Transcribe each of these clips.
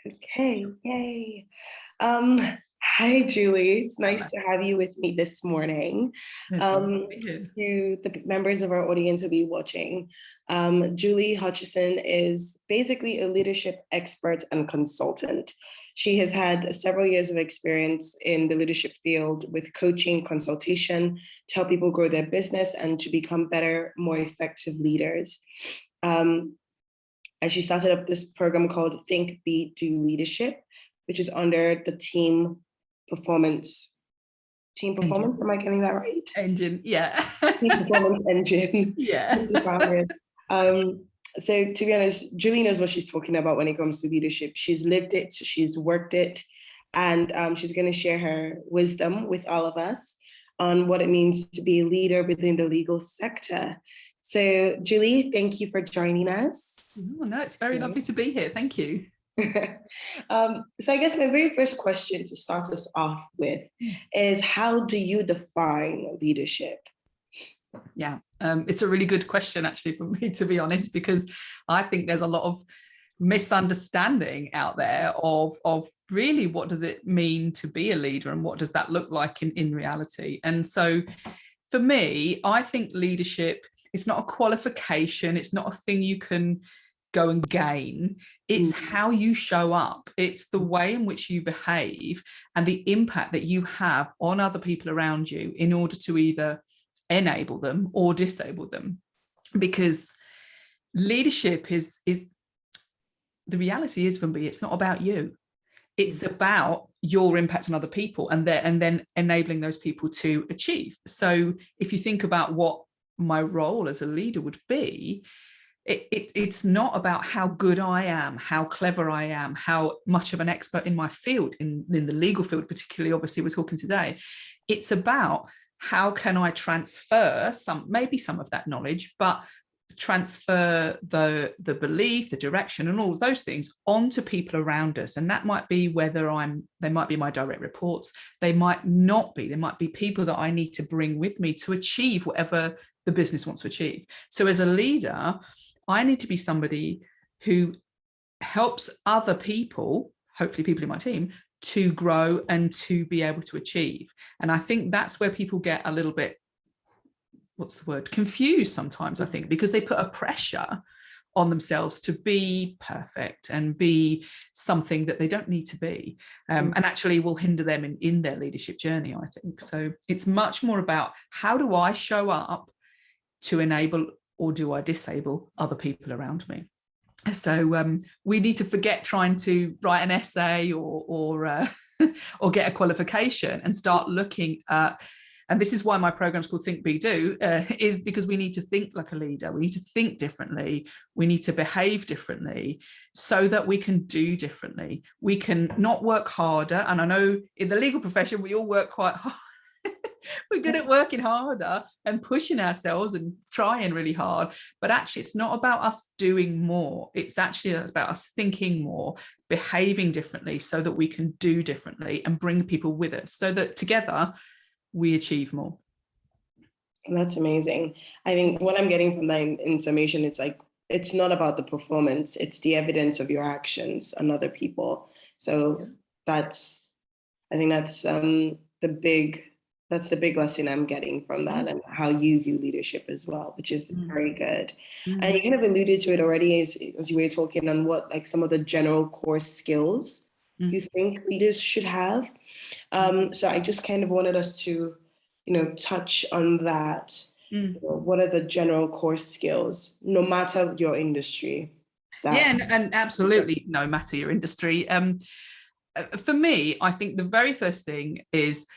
Okay, yay. Hi, Julie. It's nice to have you with me this morning. To the members of our audience who'll be watching, Julie Hutchison is basically a leadership expert and consultant. She has had several years of experience in the leadership field with coaching, consultation to help people grow their business and to become better, more effective leaders. And she started up this program called Think, Be, Do Leadership, which is under the team performance. Am I getting that right? Engine, yeah. Team performance engine. Yeah. So to be honest, Julie knows what she's talking about when it comes to leadership. She's lived it, she's worked it, and she's going to share her wisdom with all of us on what it means to be a leader within the legal sector. So Julie, thank you for joining us. Oh, no, it's very lovely to be here. Thank you. So I guess my very first question to start us off with is, how do you define leadership? Yeah, it's a really good question, actually, for me, to be honest, because I think there's a lot of misunderstanding out there of really what does it mean to be a leader and what does that look like in reality. And so for me, I think leadership, it's not a qualification, it's not a thing you can go and gain. It's how you show up. It's the way in which you behave and the impact that you have on other people around you in order to either enable them or disable them. Because leadership is the reality is, Funbi, it's not about you. It's about your impact on other people and then enabling those people to achieve. So if you think about what my role as a leader would be, it's not about how good I am, how clever I am, how much of an expert in my field, in the legal field particularly, obviously we're talking today. It's about how can I transfer maybe some of that knowledge, but transfer the belief, the direction, and all of those things onto people around us. And that might be they might be my direct reports, they might not be, they might be people that I need to bring with me to achieve whatever the business wants to achieve. So as a leader, I need to be somebody who helps other people, hopefully people in my team, to grow and to be able to achieve. And I think that's where people get a little bit, confused sometimes, I think, because they put a pressure on themselves to be perfect and be something that they don't need to be, and actually will hinder them in their leadership journey, I think. So it's much more about, how do I show up to enable, or do I disable other people around me? So we need to forget trying to write an essay or get a qualification and start looking at, and this is why my program's called Think, Be, Do, is because we need to think like a leader. We need to think differently. We need to behave differently so that we can do differently. We can not work harder. And I know in the legal profession, we all work quite hard. We're good at working harder and pushing ourselves and trying really hard, but actually it's not about us doing more. It's actually about us thinking more, behaving differently so that we can do differently and bring people with us so that together we achieve more. That's amazing. I think what I'm getting from that information is like, it's not about the performance, it's the evidence of your actions on other people. So I think that's the big lesson I'm getting from that, and how you view leadership as well, which is very good. And you kind of alluded to it already as you were talking on what, like, some of the general core skills you think leaders should have. So I just kind of wanted us to, touch on that. What are the general core skills, no matter your industry? And absolutely, no matter your industry. For me, I think the very first thing is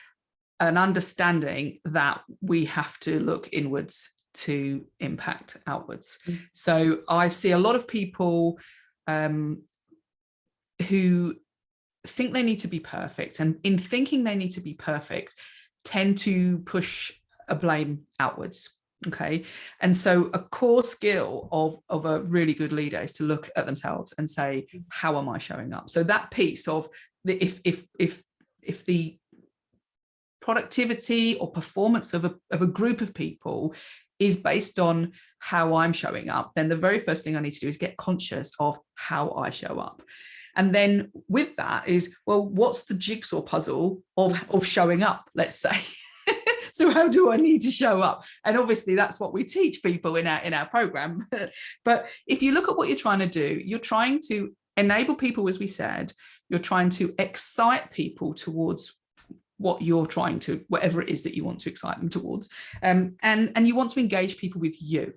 an understanding that we have to look inwards to impact outwards. So I see a lot of people who think they need to be perfect, and in thinking they need to be perfect, tend to push a blame outwards. Okay. And so a core skill of a really good leader is to look at themselves and say, how am I showing up? So that piece of if the productivity or performance of a group of people is based on how I'm showing up, then the very first thing I need to do is get conscious of how I show up. And then with that is, well, what's the jigsaw puzzle of showing up, let's say? So how do I need to show up? And obviously that's what we teach people in our program. But if you look at what you're trying to do, you're trying to enable people, as we said, you're trying to excite people towards what you're trying to, whatever it is that you want to excite them towards. And you want to engage people with you,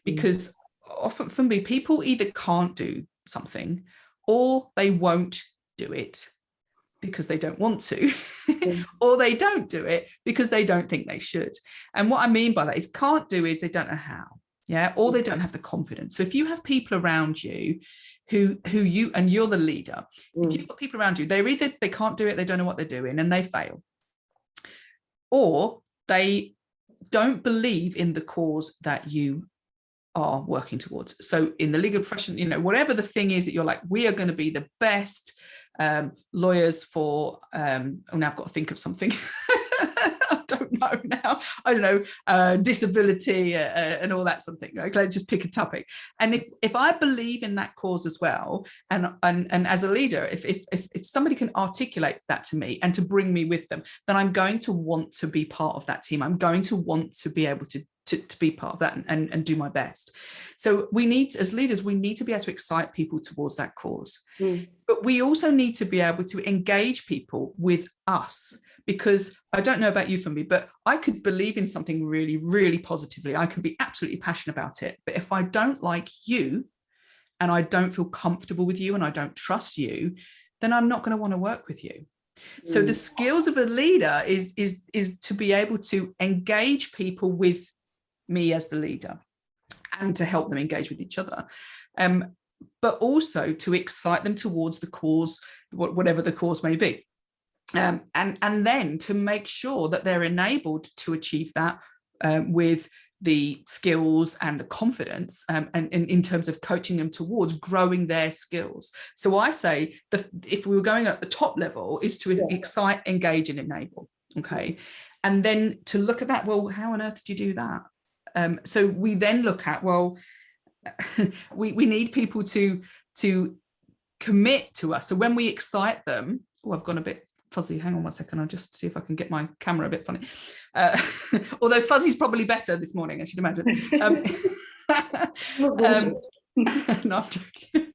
because often, Funbi, people either can't do something or they won't do it because they don't want to, or they don't do it because they don't think they should. And what I mean by that is can't do is they don't know how, or they don't have the confidence. So if you have people around you who you, and you're the leader, if you've got people around you, they can't do it, they don't know what they're doing, and they fail, or they don't believe in the cause that you are working towards. So in the legal profession, whatever the thing is that you're like, we are going to be the best lawyers for, now I've got to think of something. I don't know, disability and all that sort of thing. Okay, let's just pick a topic. And if I believe in that cause as well, and as a leader, if somebody can articulate that to me and to bring me with them, then I'm going to want to be part of that team. I'm going to want to be able to be part of that and do my best. So we need, as leaders, we need to be able to excite people towards that cause. But we also need to be able to engage people with us, because I don't know about you, Funbi, but I could believe in something really, really positively. I could be absolutely passionate about it. But if I don't like you and I don't feel comfortable with you and I don't trust you, then I'm not going to want to work with you. So the skills of a leader is to be able to engage people with me as the leader and to help them engage with each other, but also to excite them towards the cause, whatever the cause may be. And then to make sure that they're enabled to achieve that with the skills and the confidence, and in terms of coaching them towards growing their skills. So I say if we were going at the top level is to excite, engage, and enable. Okay, and then to look at that. Well, how on earth did you do that? So we then look at, well, we need people to commit to us. So when we excite them, I've gone a bit fuzzy. Hang on 1 second. I'll just see if I can get my camera a bit funny. Although fuzzy's probably better this morning, I should imagine. No, I'm joking.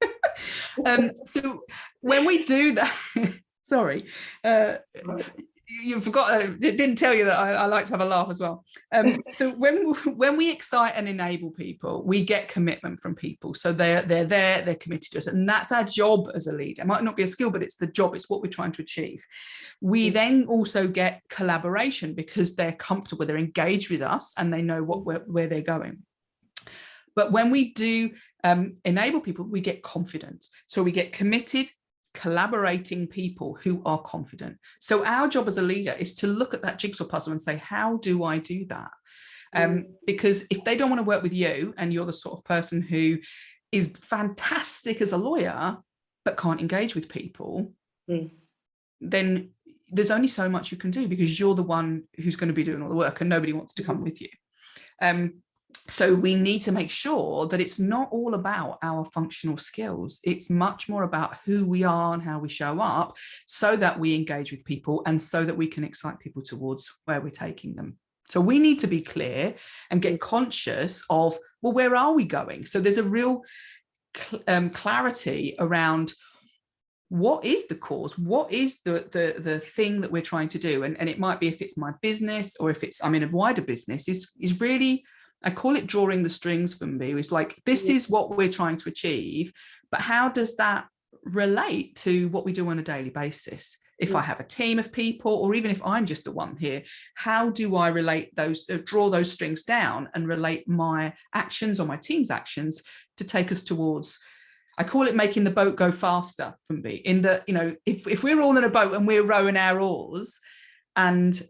So when we do that, sorry, you forgot. It didn't tell you that I like to have a laugh as well. So when we excite and enable people, we get commitment from people. So they're there, they're committed to us, and that's our job as a leader. It might not be a skill, but it's the job. It's what we're trying to achieve. We then also get collaboration because they're comfortable, they're engaged with us, and they know where they're going. But when we do enable people, we get confidence. So we get committed, collaborating people who are confident. So our job as a leader is to look at that jigsaw puzzle and say, how do I do that? Because if they don't want to work with you and you're the sort of person who is fantastic as a lawyer but can't engage with people, then there's only so much you can do, because you're the one who's going to be doing all the work and nobody wants to come with you. So we need to make sure that it's not all about our functional skills. It's much more about who we are and how we show up, so that we engage with people and so that we can excite people towards where we're taking them. So we need to be clear and get conscious of, well, where are we going? So there's a real clarity around what is the cause, what is the thing that we're trying to do. And it might be, if it's my business or if I'm in a wider business, is really, I call it drawing the strings for me. It's like, this is what we're trying to achieve, but how does that relate to what we do on a daily basis? If I have a team of people, or even if I'm just the one here, how do I relate those, draw those strings down and relate my actions or my team's actions to take us towards, I call it making the boat go faster for me, in that, if we're all in a boat and we're rowing our oars and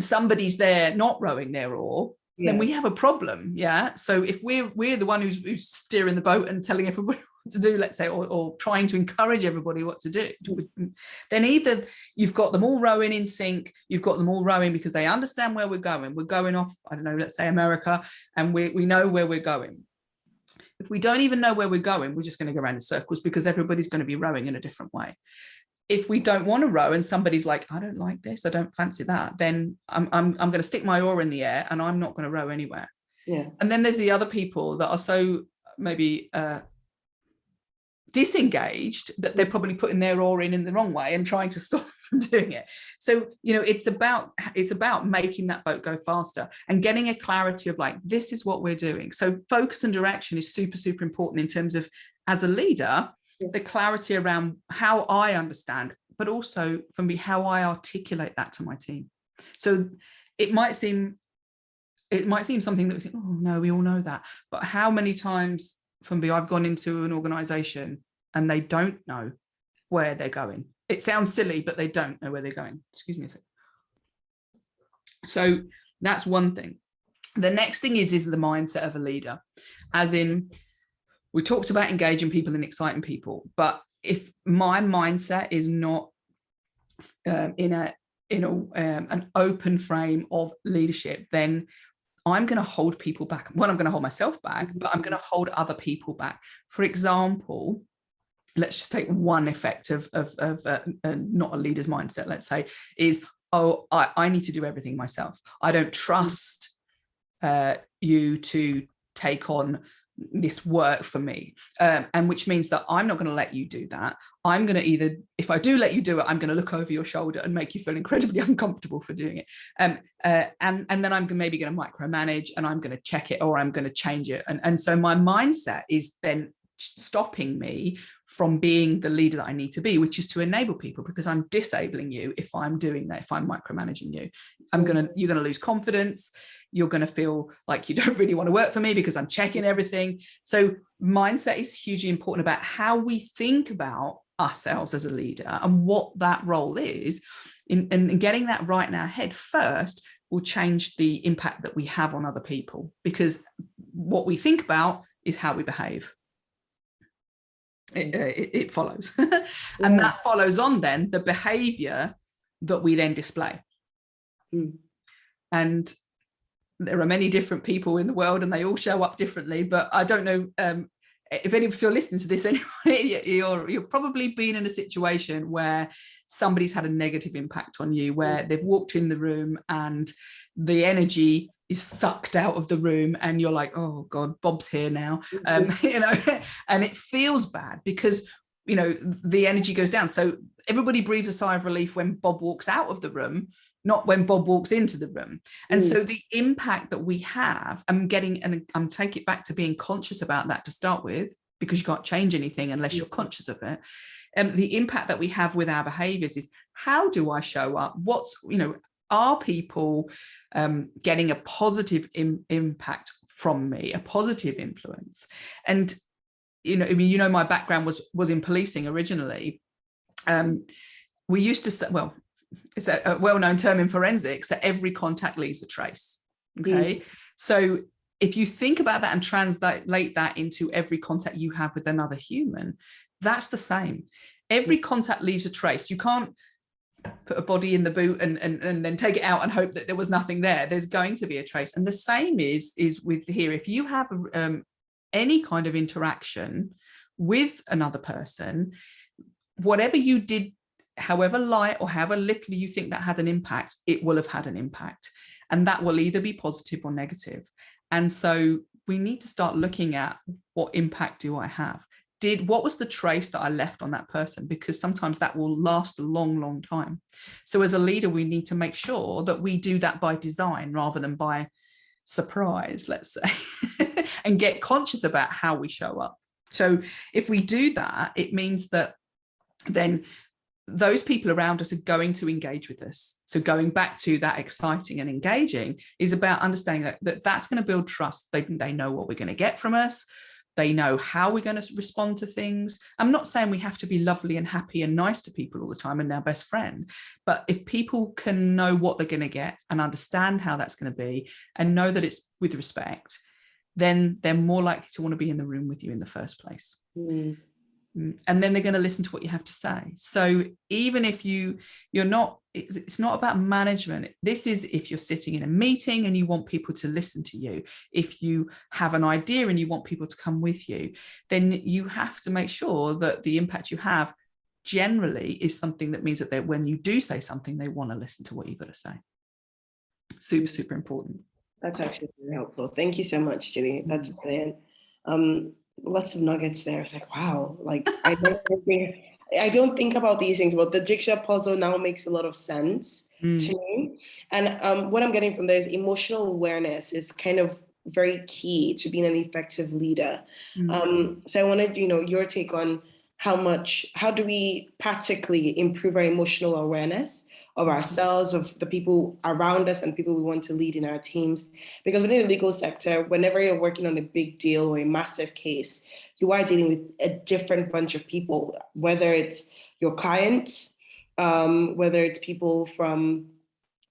somebody's there not rowing their oar, then we have a problem. So if we're the one who's steering the boat and telling everybody to do, let's say, or trying to encourage everybody what to do, then either you've got them all rowing in sync, you've got them all rowing because they understand where we're going off, I don't know, let's say America, and we know where we're going. If we don't even know where we're going, we're just going to go around in circles because everybody's going to be rowing in a different way. If we don't want to row and somebody's like, I don't like this, I don't fancy that, then I'm going to stick my oar in the air and I'm not going to row anywhere. Yeah. And then there's the other people that are so maybe disengaged that they're probably putting their oar in the wrong way and trying to stop from doing it. So, you know, it's about making that boat go faster and getting a clarity of like, this is what we're doing. So focus and direction is super, super important in terms of, as a leader, the clarity around how I understand, but also for me, how I articulate that to my team. So it might seem something that we think, oh no, we all know that. But how many times, Funbi, I've gone into an organization and they don't know where they're going. It sounds silly, but they don't know where they're going. Excuse me a second. So that's one thing. The next thing is the mindset of a leader, as in, we talked about engaging people and exciting people, but if my mindset is not in an open frame of leadership, then I'm going to hold people back. Well, I'm going to hold myself back, but I'm going to hold other people back. For example, let's just take one effect of not a leader's mindset, let's say, is, oh, I need to do everything myself. I don't trust you to take on this work for me, and which means that I'm not going to let you do that. I'm going to either, if I do let you do it, I'm going to look over your shoulder and make you feel incredibly uncomfortable for doing it, and then I'm maybe going to micromanage, and I'm going to check it, or I'm going to change it, and so my mindset is then stopping me from being the leader that I need to be, which is to enable people, because I'm disabling you if I'm doing that, if I'm micromanaging you. You're going to lose confidence. You're going to feel like you don't really want to work for me because I'm checking everything. So mindset is hugely important about how we think about ourselves as a leader and what that role is. And getting that right in our head first will change the impact that we have on other people, because what we think about is how we behave. It follows. And that follows on then the behavior that we then display. And there are many different people in the world and they all show up differently, but I don't know if you're listening to this anyway, you're probably been in a situation where somebody's had a negative impact on you, where they've walked in the room and the energy is sucked out of the room and you're like, oh God, Bob's here now, you know, and it feels bad because, you know, the energy goes down. So everybody breathes a sigh of relief when Bob walks out of the room, not when Bob walks into the room. And so the impact that we have, I'm taking it back to being conscious about that to start with, because you can't change anything unless you're conscious of it. The impact that we have with our behaviors is, how do I show up? Are people getting a positive impact from me, a positive influence? And, my background was in policing originally. We used to say, well, it's a well-known term in forensics, that every contact leaves a trace. Okay. So if you think about that and translate that into every contact you have with another human, that's the same. Every contact leaves a trace. You can't put a body in the boot and then take it out and hope that there was nothing there. There's going to be a trace. And the same is with here. If you have any kind of interaction with another person, whatever you did, however light or however little you think that had an impact, it will have had an impact. And that will either be positive or negative. And so we need to start looking at, what impact do I have? What was the trace that I left on that person? Because sometimes that will last a long, long time. So as a leader, we need to make sure that we do that by design rather than by surprise, let's say, and get conscious about how we show up. So if we do that, it means that then those people around us are going to engage with us. So going back to that exciting and engaging is about understanding that's going to build trust. They know what we're going to get from us. They know how we're going to respond to things. I'm not saying we have to be lovely and happy and nice to people all the time and our best friend, but if people can know what they're going to get and understand how that's going to be and know that it's with respect, then they're more likely to want to be in the room with you in the first place. Mm. And then they're going to listen to what you have to say. So even if you're not, it's not about management. This is if you're sitting in a meeting and you want people to listen to you. If you have an idea and you want people to come with you, then you have to make sure that the impact you have generally is something that means that when you do say something, they want to listen to what you've got to say. Super, super important. That's actually very helpful. Thank you so much, Julie. That's brilliant. Lots of nuggets there. It's like, wow, like I don't think about these things, but the jigsaw puzzle now makes a lot of sense to me. And what I'm getting from there is emotional awareness is kind of very key to being an effective leader. So I wanted, your take on how do we practically improve our emotional awareness of ourselves, of the people around us and people we want to lead in our teams. Because within the legal sector, whenever you're working on a big deal or a massive case, you are dealing with a different bunch of people, whether it's your clients, whether it's people from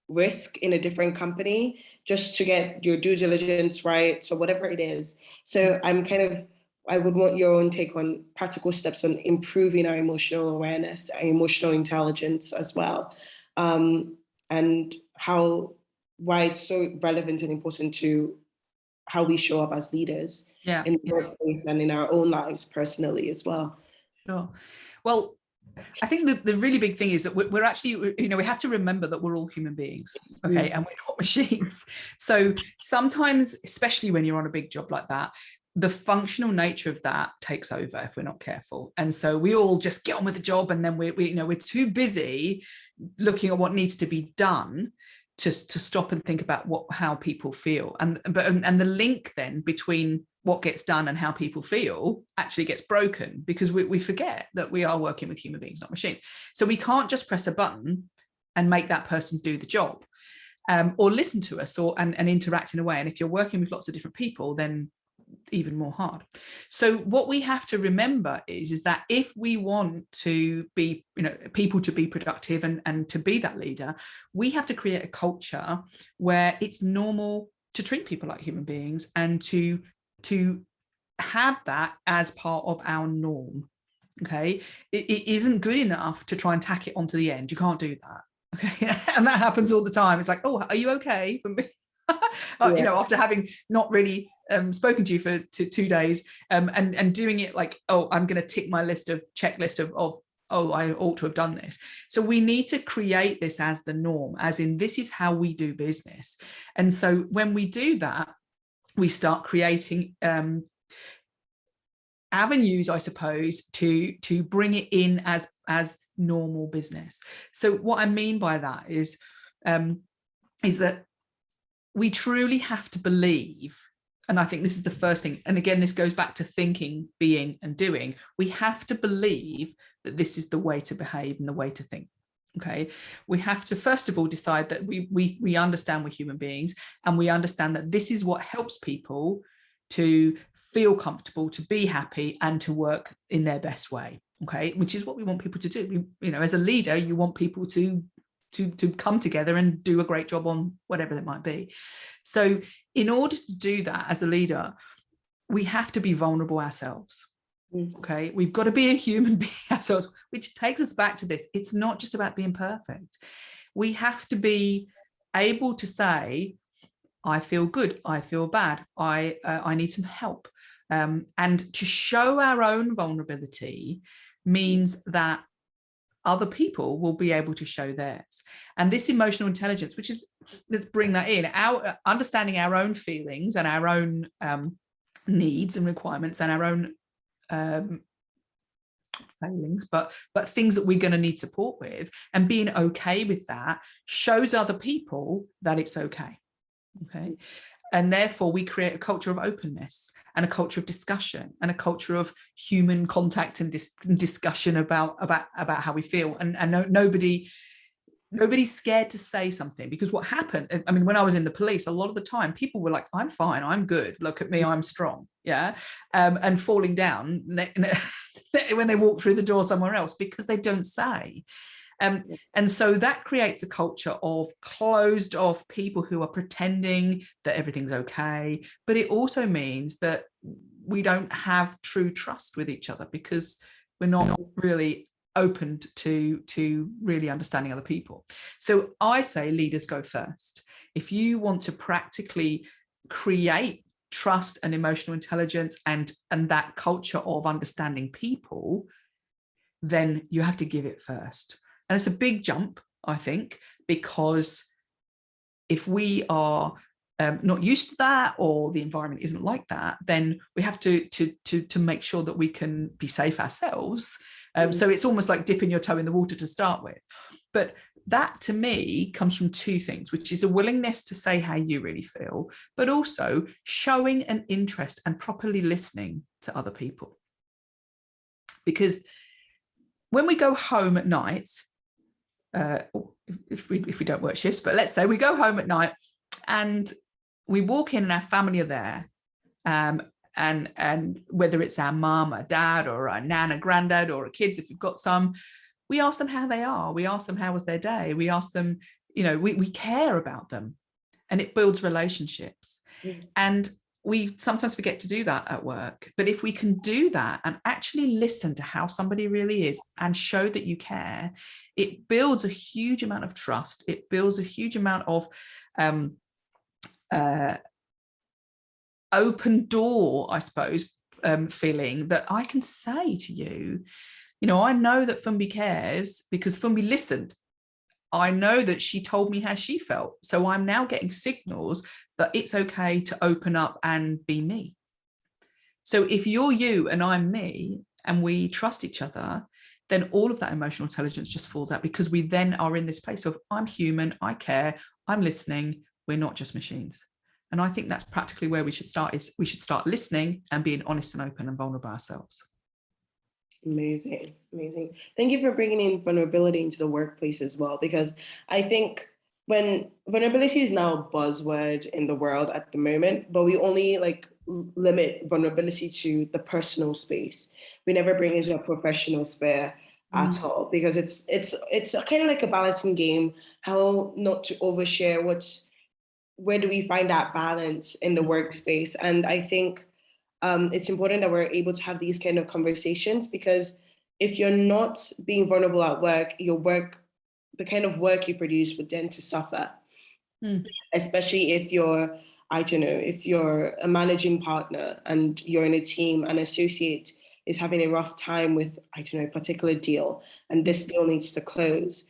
risk in a different company, just to get your due diligence right, so whatever it is. So I would want your own take on practical steps on improving our emotional awareness, our emotional intelligence as well. And why it's so relevant and important to how we show up as leaders in the workplace and in our own lives personally as well. Sure. Well, I think the really big thing is that we're actually, we have to remember that we're all human beings, okay, and we're not machines. So sometimes, especially when you're on a big job like that, the functional nature of that takes over if we're not careful. And so we all just get on with the job, and then we're too busy looking at what needs to be done to stop and think about how people feel. And the link then between what gets done and how people feel actually gets broken, because we forget that we are working with human beings, not machines. So we can't just press a button and make that person do the job, or listen to us and interact in a way. And if you're working with lots of different people, then even more hard. So what we have to remember is that if we want to be, people to be productive and to be that leader, we have to create a culture where it's normal to treat people like human beings and to have that as part of our norm. Okay, it isn't good enough to try and tack it onto the end. You can't do that. Okay, and that happens all the time. It's like, oh, are you okay? For me, after having not really spoken to you for 2 days, and doing it like, oh, I'm going to tick my checklist of oh, I ought to have done this. So we need to create this as the norm, as in this is how we do business. And so when we do that, we start creating avenues, I suppose, to bring it in as normal business. So what I mean by that is that we truly have to believe, and I think this is the first thing, and again, this goes back to thinking, being, and doing. We have to believe that this is the way to behave and the way to think. Okay, we have to first of all decide that we understand we're human beings, and we understand that this is what helps people to feel comfortable, to be happy, and to work in their best way. Okay, which is what we want people to do. As a leader, you want people to come together and do a great job on whatever it might be. So in order to do that as a leader, we have to be vulnerable ourselves. Okay, we've got to be a human being ourselves, which takes us back to this. It's not just about being perfect. We have to be able to say, I feel good, I feel bad, I need some help. And to show our own vulnerability means that other people will be able to show theirs. And this emotional intelligence, which is, let's bring that in, our understanding our own feelings and our own needs and requirements and our own failings, but things that we're going to need support with, and being okay with that shows other people that it's okay. Okay. And therefore we create a culture of openness and a culture of discussion and a culture of human contact and discussion about how we feel. And nobody's scared to say something, because what happened, I mean, when I was in the police, a lot of the time people were like, I'm fine, I'm good, look at me, I'm strong. Yeah. And falling down when they walk through the door somewhere else, because they don't say. And so that creates a culture of closed off people who are pretending that everything's okay. But it also means that we don't have true trust with each other because we're not really opened to really understanding other people. So I say leaders go first. If you want to practically create trust and emotional intelligence and that culture of understanding people, then you have to give it first. And it's a big jump, I think, because if we are not used to that, or the environment isn't like that, then we have to make sure that we can be safe ourselves. So it's almost like dipping your toe in the water to start with. But that to me comes from two things, which is a willingness to say how you really feel, but also showing an interest and properly listening to other people. Because when we go home at night, if we don't work shifts, but let's say we go home at night and we walk in and our family are there, and whether it's our mum, our dad, or our nan, a granddad, or our kids, if you've got some, we ask them how they are. We ask them how was their day. We ask them, we care about them, and it builds relationships. And we sometimes forget to do that at work. But if we can do that and actually listen to how somebody really is and show that you care, it builds a huge amount of trust. It builds a huge amount of open door, I suppose, feeling that I can say to you, I know that Funbi cares because Funbi listened. I know that she told me how she felt. So I'm now getting signals that it's okay to open up and be me. So if you're you and I'm me and we trust each other, then all of that emotional intelligence just falls out, because we then are in this place of I'm human, I care, I'm listening, we're not just machines. And I think that's practically where we should start, is we should start listening and being honest and open and vulnerable ourselves. Amazing. Thank you for bringing in vulnerability into the workplace as well, because I think when vulnerability is now a buzzword in the world at the moment, but we only limit vulnerability to the personal space. We never bring it into a professional sphere at all, because it's kind of like a balancing game, how not to overshare, where do we find that balance in the workspace. And I think it's important that we're able to have these kind of conversations, because if you're not being vulnerable at work, the kind of work you produce would tend to suffer, especially if you're, if you're a managing partner and you're in a team, an associate is having a rough time with, a particular deal, and this deal needs to close.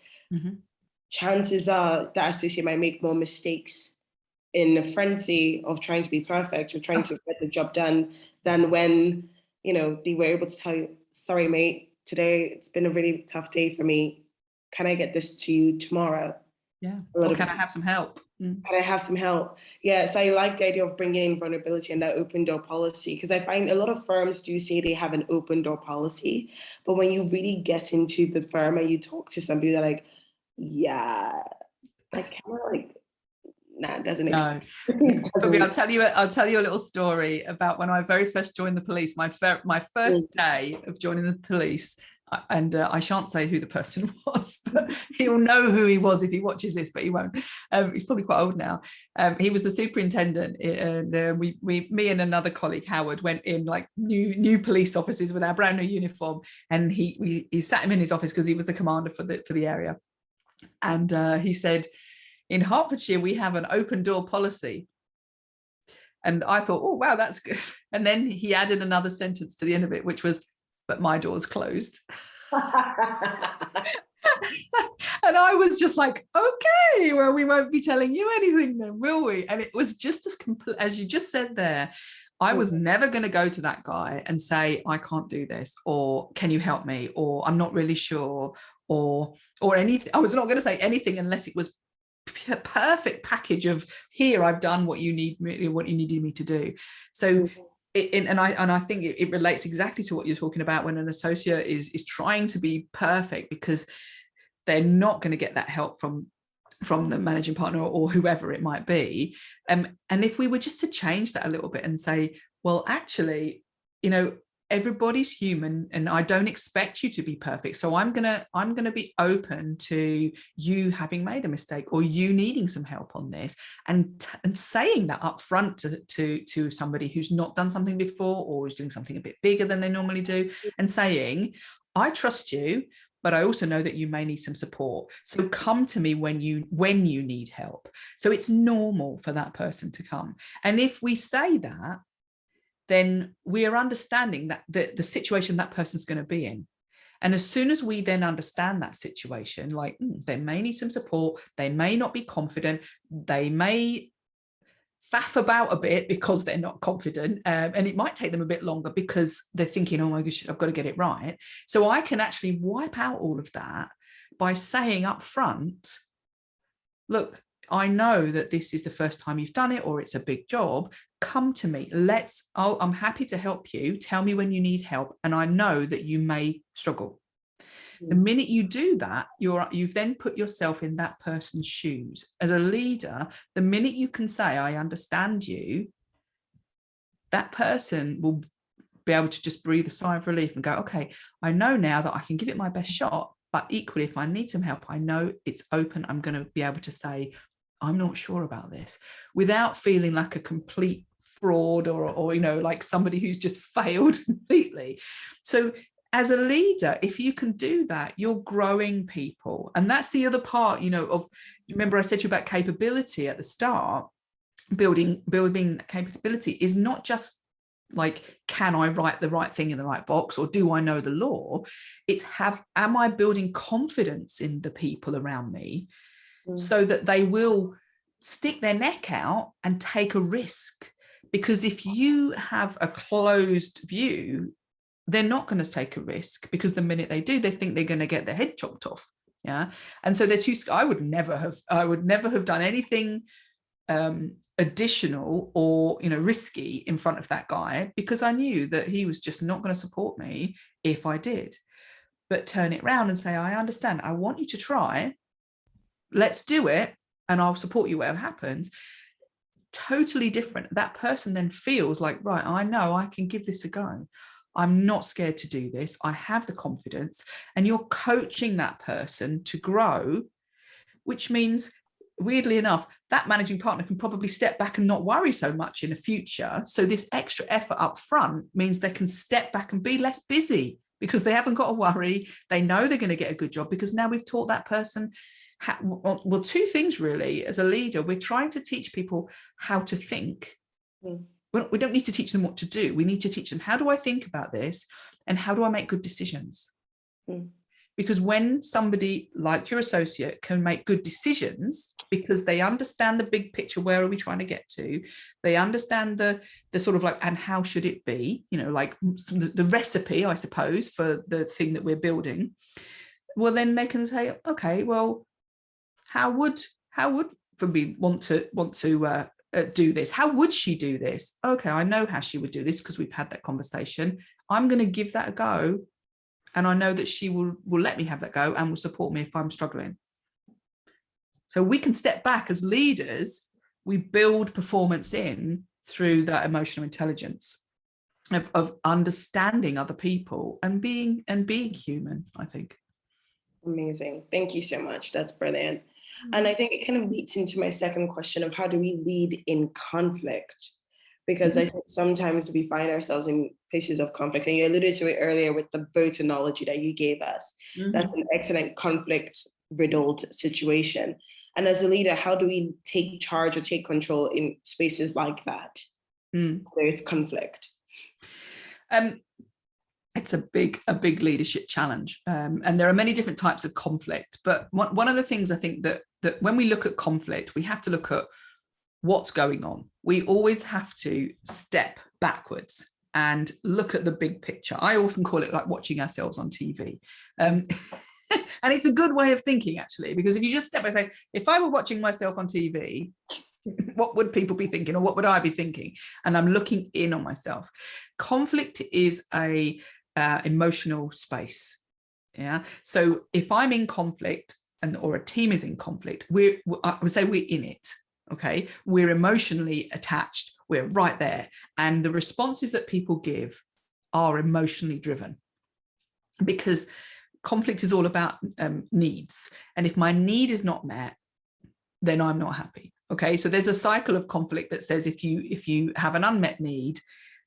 Chances are that associate might make more mistakes in the frenzy of trying to be perfect or trying to get the job done than when, they were able to tell you, sorry, mate, today it's been a really tough day for me. Can I get this to you tomorrow? Yeah. Or can I have some help? Can I have some help? Yeah, so I like the idea of bringing in vulnerability and that open door policy, because I find a lot of firms do say they have an open door policy, but when you really get into the firm and you talk to somebody, they're like, yeah, nah, it doesn't exist. No. I'll tell you a little story about when I very first joined the police. My first day of joining the police, and I shan't say who the person was, but he'll know who he was if he watches this, but he won't. He's probably quite old now. He was the superintendent, and me and another colleague, Howard, went in like new police officers with our brand new uniform, and he sat him in his office because he was the commander for the area, and he said, in Hertfordshire, we have an open door policy. And I thought, oh, wow, that's good. And then he added another sentence to the end of it, which was, but my door's closed. And I was just like, okay, well, we won't be telling you anything then, will we? And it was just as you just said there, I was never going to go to that guy and say, I can't do this, or can you help me? Or I'm not really sure, or anything. I was not going to say anything unless it was a perfect package of, here, I've done what you needed me to do. So I think it relates exactly to what you're talking about when an associate is trying to be perfect, because they're not going to get that help from the managing partner or whoever it might be. And if we were just to change that a little bit and say, well, actually, everybody's human, and I don't expect you to be perfect. So I'm gonna be open to you having made a mistake or you needing some help on this, and saying that up front to somebody who's not done something before or is doing something a bit bigger than they normally do, and saying, I trust you, but I also know that you may need some support. So come to me when you need help. So it's normal for that person to come. And if we say that, then we are understanding that the situation that person's going to be in. And as soon as we then understand that situation, like they may need some support, they may not be confident, they may faff about a bit because they're not confident, and it might take them a bit longer because they're thinking, oh my gosh, I've got to get it right. So I can actually wipe out all of that by saying up front, look, I know that this is the first time you've done it, or it's a big job. Come to me. I'm happy to help you. Tell me when you need help. And I know that you may struggle. The minute you do that, you've then put yourself in that person's shoes. As a leader, the minute you can say, I understand you, that person will be able to just breathe a sigh of relief and go, okay, I know now that I can give it my best shot, but equally, if I need some help, I know it's open. I'm going to be able to say, I'm not sure about this, without feeling like a complete fraud or like somebody who's just failed completely. So as a leader, if you can do that, you're growing people. And that's the other part, of, remember I said to you about capability at the start, building capability is not just like, can I write the right thing in the right box, or do I know the law? It's am I building confidence in the people around me so that they will stick their neck out and take a risk? Because if you have a closed view, they're not going to take a risk, because the minute they do, they think they're going to get their head chopped off. Yeah. And so they're too, I would never have done anything additional or risky in front of that guy, because I knew that he was just not going to support me if I did. But turn it around and say, I understand, I want you to try, let's do it, and I'll support you whatever happens. Totally different. That person then feels like, right, I know I can give this a go. I'm not scared to do this. I have the confidence. And you're coaching that person to grow, which means, weirdly enough, that managing partner can probably step back and not worry so much in the future. So this extra effort up front means they can step back and be less busy, because they haven't got to worry. They know they're going to get a good job, because now we've taught that person well, two things really. As a leader, we're trying to teach people how to think. We don't need to teach them what to do. We need to teach them, how do I think about this, and how do I make good decisions? Because when somebody like your associate can make good decisions, because they understand the big picture, where are we trying to get to? They understand the sort of like, and how should it be? Like the recipe, I suppose, for the thing that we're building. Well, then they can say, okay, well, how would Funbi want to do this? How would she do this? Okay, I know how she would do this, because we've had that conversation. I'm going to give that a go, and I know that she will let me have that go and will support me if I'm struggling. So we can step back as leaders. We build performance in through that emotional intelligence of understanding other people and being human, I think. Amazing. Thank you so much. That's brilliant. And I think it kind of leads into my second question of, how do we lead in conflict? Because I think sometimes we find ourselves in places of conflict, and you alluded to it earlier with the boat analogy that you gave us. That's an excellent conflict-riddled situation. And as a leader, how do we take charge or take control in spaces like that? There's conflict. It's a big leadership challenge, and there are many different types of conflict. But one of the things I think that when we look at conflict, we have to look at what's going on. We always have to step backwards and look at the big picture. I often call it like watching ourselves on TV. And it's a good way of thinking, actually, because if you just step back and say, if I were watching myself on TV, what would people be thinking, or what would I be thinking? And I'm looking in on myself. Conflict is a emotional space. Yeah. So if I'm in conflict or a team is in conflict, I would say we're in it. Okay. We're emotionally attached. We're right there. And the responses that people give are emotionally driven, because conflict is all about needs. And if my need is not met, then I'm not happy. Okay, so there's a cycle of conflict that says if you have an unmet need,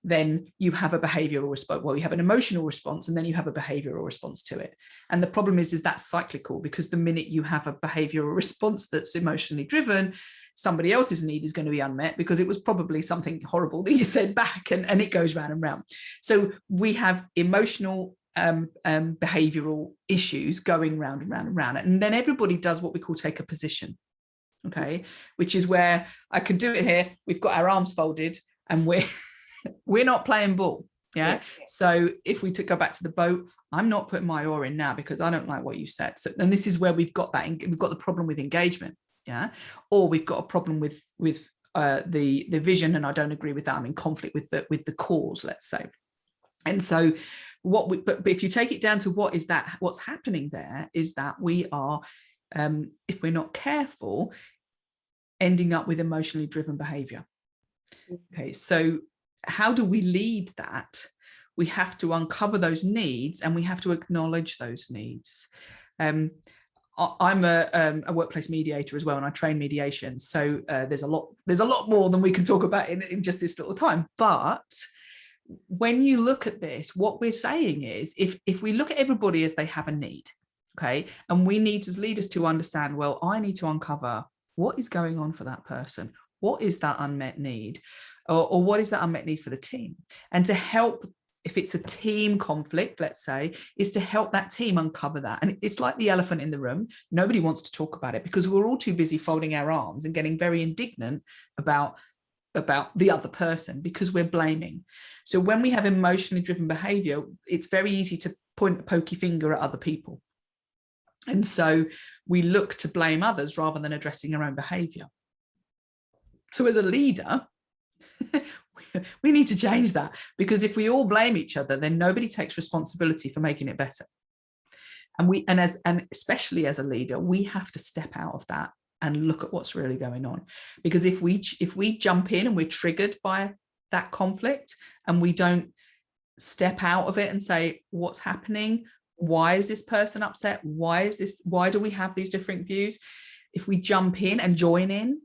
then you have a behavioral response. Well, you have an emotional response, and then you have a behavioral response to it. And the problem is that's cyclical, because the minute you have a behavioral response that's emotionally driven, somebody else's need is going to be unmet because it was probably something horrible that you said back, and it goes round and round. So we have emotional behavioral issues going round and round and round. And then everybody does what we call take a position. Okay, which is where I could do it here. We've got our arms folded and we're not playing ball. Yeah. So if we go back to the boat, I'm not putting my oar in now because I don't like what you said. So, and this is where we've got the problem with engagement. Yeah. Or we've got a problem with the vision, and I don't agree with that. I'm in conflict with the cause, let's say. And so but if you take it down to what's happening there is that we are, if we're not careful, ending up with emotionally driven behavior. Okay, so how do we lead that? We have to uncover those needs, and we have to acknowledge those needs. I'm a workplace mediator as well, and I train mediation. So there's a lot more than we can talk about in just this little time. But when you look at this, what we're saying is, if we look at everybody as they have a need, okay, and we need as leaders to understand, well, I need to uncover what is going on for that person. What is that unmet need? Or what is that unmet need for the team? And to help, if it's a team conflict, let's say, is to help that team uncover that. And it's like the elephant in the room. Nobody wants to talk about it because we're all too busy folding our arms and getting very indignant about the other person because we're blaming. So when we have emotionally driven behavior, it's very easy to point a pokey finger at other people. And so we look to blame others rather than addressing our own behavior. So as a leader, we need to change that, because if we all blame each other, then nobody takes responsibility for making it better. And especially as a leader, we have to step out of that and look at what's really going on. Because if we jump in and we're triggered by that conflict and we don't step out of it and say, what's happening? Why is this person upset? Why do we have these different views? If we jump in and join in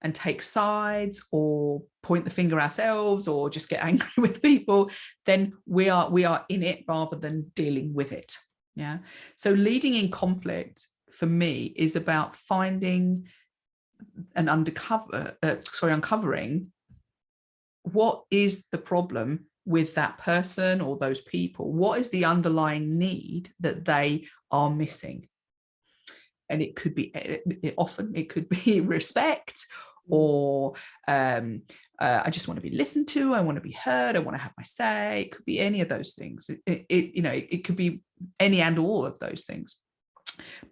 and take sides or point the finger ourselves or just get angry with people, then we are in it rather than dealing with it. Yeah. So leading in conflict for me is about finding and uncovering what is the problem with that person or those people. What is the underlying need that they are missing? And it could be, often it could be respect, or I just want to be listened to, I want to be heard, I want to have my say. It could be any of those things. It could be any and all of those things.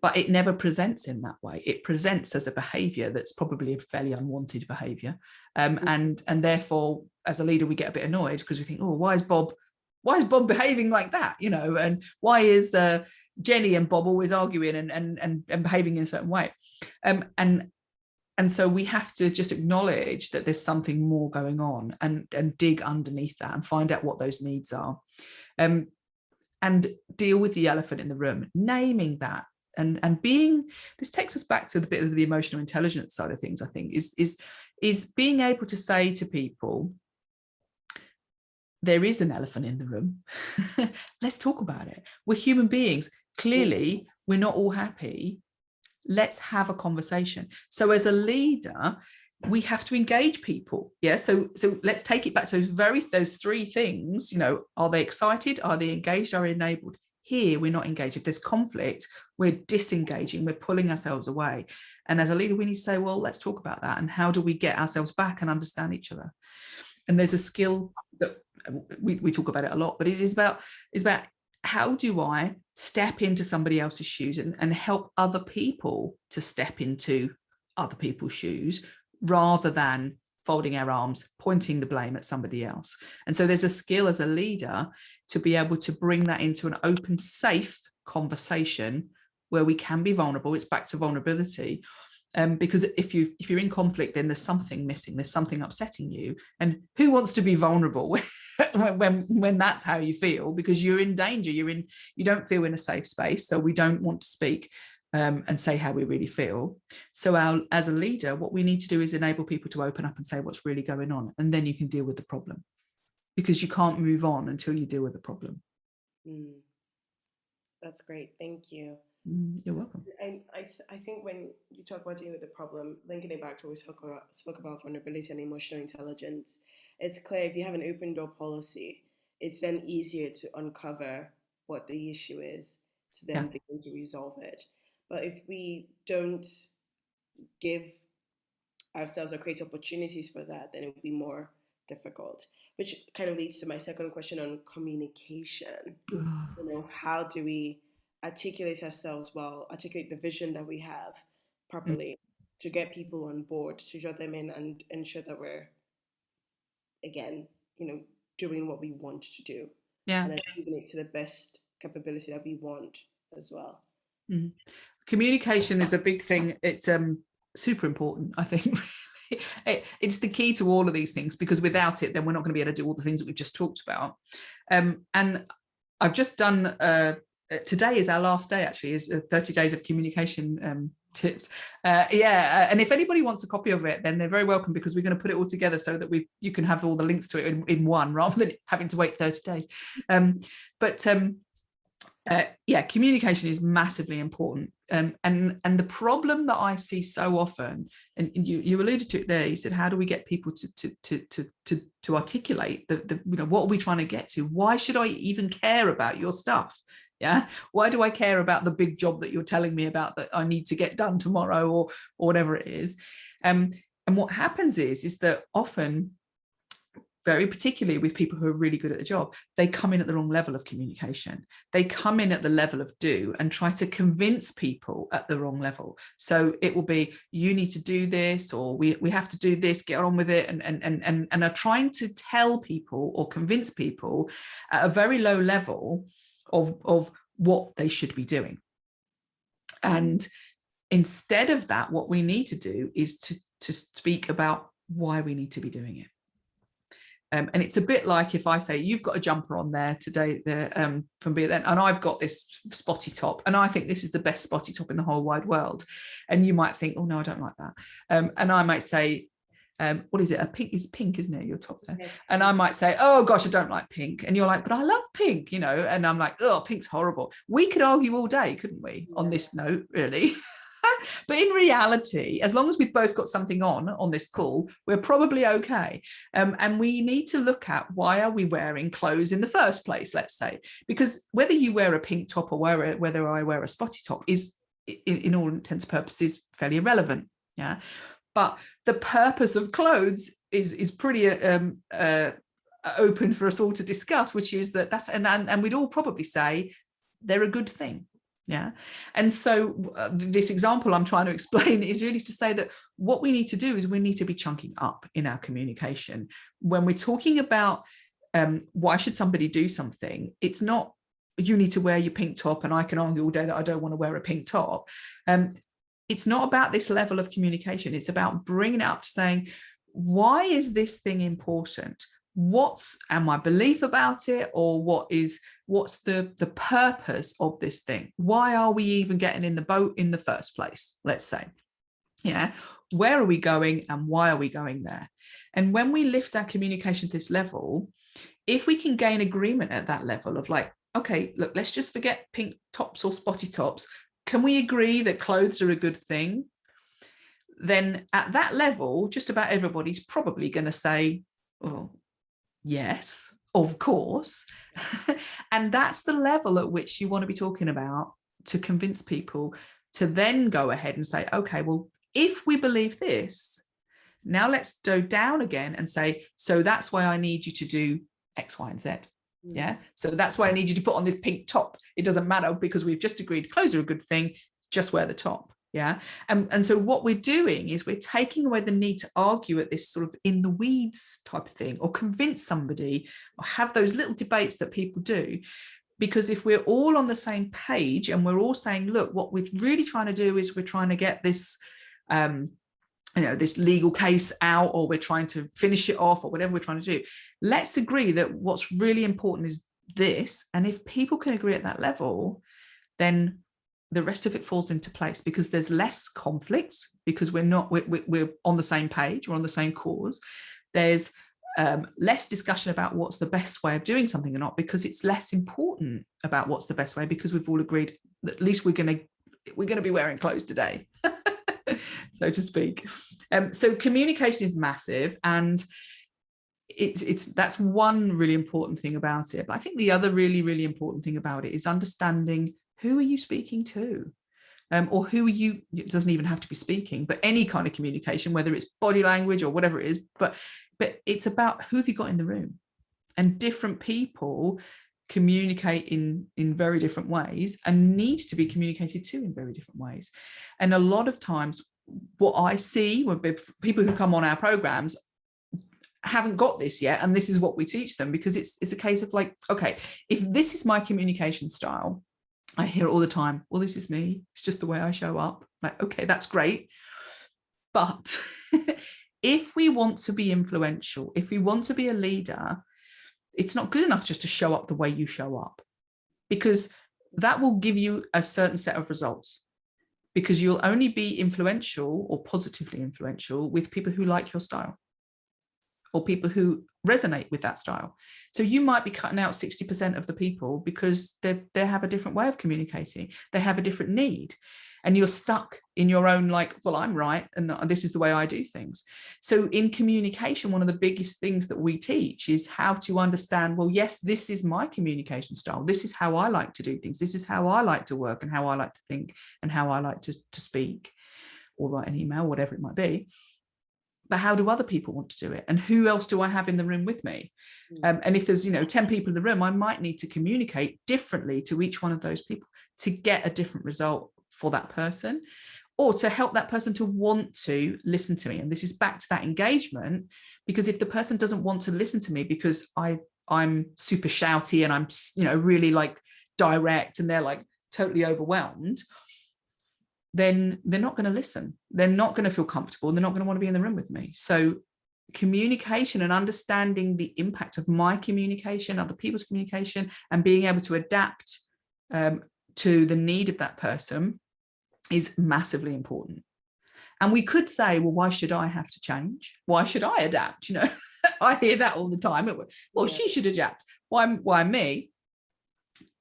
But it never presents in that way. It presents as a behavior that's probably a fairly unwanted behavior. And therefore, as a leader, we get a bit annoyed because we think, oh, why is Bob behaving like that? And why is Jenny and Bob always arguing and behaving in a certain way? And so we have to just acknowledge that there's something more going on and dig underneath that and find out what those needs are. And deal with the elephant in the room, naming that. And being, this takes us back to the bit of the emotional intelligence side of things, I think, is being able to say to people, there is an elephant in the room. Let's talk about it. We're human beings. Clearly, we're not all happy. Let's have a conversation. So as a leader, we have to engage people. Yeah. So let's take it back to those three things. Are they excited? Are they engaged? Are they enabled? Here, we're not engaged. If there's conflict, we're disengaging, we're pulling ourselves away. And as a leader, we need to say, well, let's talk about that. And how do we get ourselves back and understand each other? And there's a skill that we talk about it a lot, but it is about how do I step into somebody else's shoes and help other people to step into other people's shoes, rather than folding our arms, pointing the blame at somebody else. And so there's a skill as a leader to be able to bring that into an open, safe conversation where we can be vulnerable. It's back to vulnerability, Because if you're in conflict, then there's something missing, there's something upsetting you, and who wants to be vulnerable when that's how you feel? Because you're in danger, you don't feel in a safe space, so we don't want to speak and say how we really feel. So as a leader, what we need to do is enable people to open up and say what's really going on, and then you can deal with the problem, because you can't move on until you deal with the problem. That's great, thank you. You're welcome. I think when you talk about dealing with the problem, linking it back to what we spoke about vulnerability and emotional intelligence, it's clear if you have an open door policy, it's then easier to uncover what the issue is to then begin to resolve it. But if we don't give ourselves or create opportunities for that, then it will be more difficult, which kind of leads to my second question on communication. How do we articulate ourselves well, articulate the vision that we have properly to get people on board, to draw them in and ensure that we're, again, doing what we want to do and achieving it to the best capability that we want as well. Communication is a big thing. It's super important, I think. It's the key to all of these things, because without it, then we're not going to be able to do all the things that we've just talked about. And I've just done today is our last day, actually, is 30 days of communication tips. And if anybody wants a copy of it, then they're very welcome, because we're going to put it all together so that you can have all the links to it in one, rather than having to wait 30 days. Communication is massively important. And the problem that I see so often, and you alluded to it there, you said, how do we get people to articulate the what are we trying to get to? Why should I even care about your stuff? Why do I care about the big job that you're telling me about that I need to get done tomorrow, or whatever it is? And what happens is that often, very particularly with people who are really good at the job, they come in at the wrong level of communication. They come in at the level of do and try to convince people at the wrong level. So it will be, you need to do this, or we have to do this, get on with it, and are trying to tell people or convince people at a very low level of what they should be doing. And instead of that, what we need to do is to speak about why we need to be doing it. And it's a bit like if I say, you've got a jumper on there today from BNLF, and I've got this spotty top, and I think this is the best spotty top in the whole wide world. And you might think, oh no, I don't like that. And I might say, what is it? It's pink, isn't it? Your top there. Yeah. And I might say, oh gosh, I don't like pink. And you're like, but I love pink, and I'm like, oh, pink's horrible. We could argue all day, couldn't we, on this note, really? But in reality, as long as we've both got something on this call, we're probably okay. And we need to look at, why are we wearing clothes in the first place, let's say? Because whether you wear a pink top or whether I wear a spotty top is, in all intents and purposes, fairly irrelevant. Yeah. But the purpose of clothes is pretty open for us all to discuss, which is and we'd all probably say they're a good thing. Yeah. And so this example I'm trying to explain is really to say that what we need to do is we need to be chunking up in our communication. When we're talking about why should somebody do something, it's not, you need to wear your pink top, and I can argue all day that I don't want to wear a pink top. It's not about this level of communication. It's about bringing it up to saying, why is this thing important? What's my belief about it, or what's the purpose of this thing? Why are we even getting in the boat in the first place, let's say? Yeah, where are we going and why are we going there? And when we lift our communication to this level, if we can gain agreement at that level of like, okay, look, let's just forget pink tops or spotty tops. Can we agree that clothes are a good thing? Then at that level, just about everybody's probably going to say, oh, yes, of course. And that's the level at which you want to be talking about, to convince people to then go ahead and say, okay, well, if we believe this, now let's go down again and say, so that's why I need you to do X, Y, and Z. Yeah. So that's why I need you to put on this pink top. It doesn't matter, because we've just agreed clothes are a good thing, just wear the top. Yeah. And so what we're doing is we're taking away the need to argue at this sort of in the weeds type of thing, or convince somebody, or have those little debates that people do. Because if we're all on the same page and we're all saying, look, what we're really trying to do is we're trying to get this this legal case out, or we're trying to finish it off, or whatever we're trying to do. Let's agree that what's really important is this. And if people can agree at that level, then the rest of it falls into place, because there's less conflict, because we're on the same page, we're on the same cause. There's less discussion about what's the best way of doing something or not, because it's less important about what's the best way, because we've all agreed that at least we're going to be wearing clothes today, so to speak. So communication is massive, and that's one really important thing about it. But I think the other really, really important thing about it is understanding, who are you speaking to? Or who are you, it doesn't even have to be speaking, but any kind of communication, whether it's body language or whatever it is, but it's about who have you got in the room. And different people communicate in very different ways, and need to be communicated to in very different ways. And a lot of times what I see when people who come on our programs haven't got this yet, and this is what we teach them, because it's a case of like, okay, if this is my communication style, I hear it all the time, well, this is me, it's just the way I show up. Like, okay, that's great. But if we want to be influential, if we want to be a leader, it's not good enough just to show up the way you show up, because that will give you a certain set of results, because you'll only be influential or positively influential with people who like your style, or people who resonate with that style. So you might be cutting out 60% of the people because they have a different way of communicating. They have a different need. And you're stuck in your own, like, well, I'm right, and this is the way I do things. So in communication, one of the biggest things that we teach is how to understand, well, yes, this is my communication style. This is how I like to do things. This is how I like to work, and how I like to think, and how I like to speak or write an email, whatever it might be. But how do other people want to do it? And who else do I have in the room with me? And if there's 10 people in the room, I might need to communicate differently to each one of those people to get a different result for that person, or to help that person to want to listen to me. And this is back to that engagement, because if the person doesn't want to listen to me because I'm super shouty and I'm really like direct, and they're like totally overwhelmed, then they're not going to listen. They're not going to feel comfortable. They're not going to want to be in the room with me. So communication and understanding the impact of my communication, other people's communication, and being able to adapt to the need of that person is massively important. And we could say, well, why should I have to change? Why should I adapt? I hear that all the time. Well, she should adapt. Why me?